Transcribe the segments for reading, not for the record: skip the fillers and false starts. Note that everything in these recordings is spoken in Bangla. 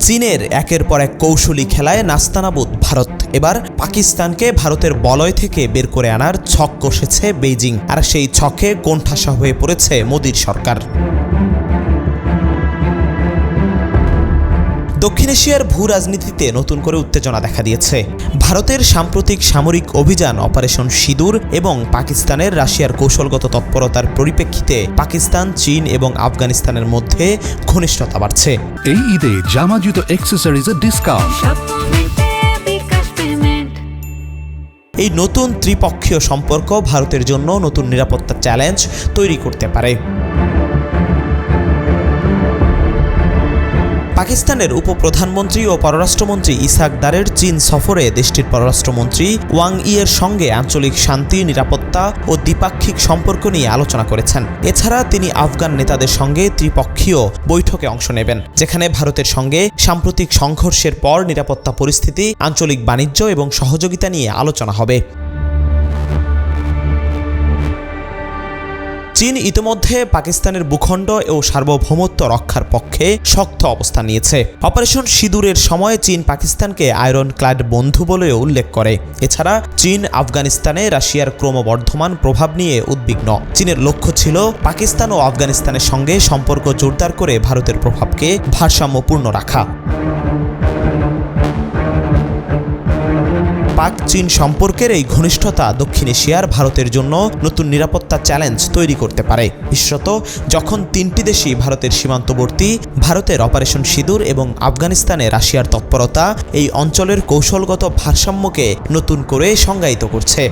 চীনের একের পর এক কৌশলী খেলায় নাস্তানাবুদ ভারত। এবার পাকিস্তানকে ভারতের বলয় থেকে বের করে আনার ছক কষেছে বেইজিং, আর সেই ছকে কোণঠাসা হয়ে পড়েছে মোদির সরকার। দক্ষিণ এশিয়ার ভূ রাজনীতিতে নতুন করে উত্তেজনা দেখা দিয়েছে। ভারতের সাম্প্রতিক সামরিক অভিযান অপারেশন সিঁদুর এবং পাকিস্তানের রাশিয়ার কৌশলগত তৎপরতার পরিপ্রেক্ষিতে পাকিস্তান, চীন এবং আফগানিস্তানের মধ্যে ঘনিষ্ঠতা বাড়ছে। এই ঈদে জামা জুতো অ্যাক্সেসরিজের ডিসকাউন্ট। এই নতুন ত্রিপক্ষীয় সম্পর্ক ভারতের জন্য নতুন নিরাপত্তা চ্যালেঞ্জ তৈরি করতে পারে। পাকিস্তানের উপপ্রধানমন্ত্রী ও পররাষ্ট্রমন্ত্রী ইসহাক দারের চীন সফরে দেশটির পররাষ্ট্রমন্ত্রী ওয়াং ইয়ের সঙ্গে আঞ্চলিক শান্তি, নিরাপত্তা ও দ্বিপাক্ষিক সম্পর্ক নিয়ে আলোচনা করেছেন। এছাড়া তিনি আফগান নেতাদের সঙ্গে ত্রিপক্ষীয় বৈঠকে অংশ নেবেন, যেখানে ভারতের সঙ্গে সাম্প্রতিক সংঘর্ষের পর নিরাপত্তা পরিস্থিতি, আঞ্চলিক বাণিজ্য এবং সহযোগিতা নিয়ে আলোচনা হবে। চীন ইতিমধ্যে পাকিস্তানের ভূখণ্ড ও সার্বভৌমত্ব রক্ষার পক্ষে শক্ত অবস্থান নিয়েছে। অপারেশন সিঁদুরের সময় চীন পাকিস্তানকে আয়রন ক্লাড বন্ধু বলেও উল্লেখ করে। এছাড়া চীন আফগানিস্তানে রাশিয়ার ক্রমবর্ধমান প্রভাব নিয়ে উদ্বিগ্ন। চীনের লক্ষ্য ছিল পাকিস্তান ও আফগানিস্তানের সঙ্গে সম্পর্ক জোরদার করে ভারতের প্রভাবকে ভারসাম্যপূর্ণ রাখা। পাক চীন সম্পর্কের এই ঘনিষ্ঠতা দক্ষিণ এশিয়ার ভারতের জন্য নতুন নিরাপত্তা চ্যালেঞ্জ তৈরি করতে পারে, বিশেষত যখন তিনটি দেশই ভারতের সীমান্তবর্তী। ভারতের অপারেশন সিঁদুর এবং আফগানিস্তানে রাশিয়ার তৎপরতা এই অঞ্চলের কৌশলগত ভারসাম্যকে নতুন করে সংজ্ঞায়িত করছে।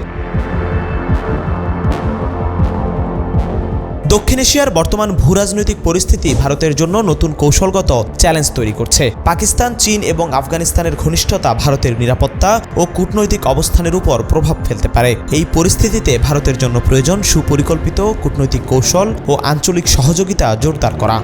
দক্ষিণ এশিয়ার বর্তমান ভূরাজনৈতিক পরিস্থিতি ভারতের জন্য নতুন কৌশলগত চ্যালেঞ্জ তৈরি করছে। পাকিস্তান, চীন এবং আফগানিস্তানের ঘনিষ্ঠতা ভারতের নিরাপত্তা ও কূটনৈতিক অবস্থানের উপর প্রভাব ফেলতে পারে। এই পরিস্থিতিতে ভারতের জন্য প্রয়োজন সুপরিকল্পিত কূটনৈতিক কৌশল ও আঞ্চলিক সহযোগিতা জোরদার করা।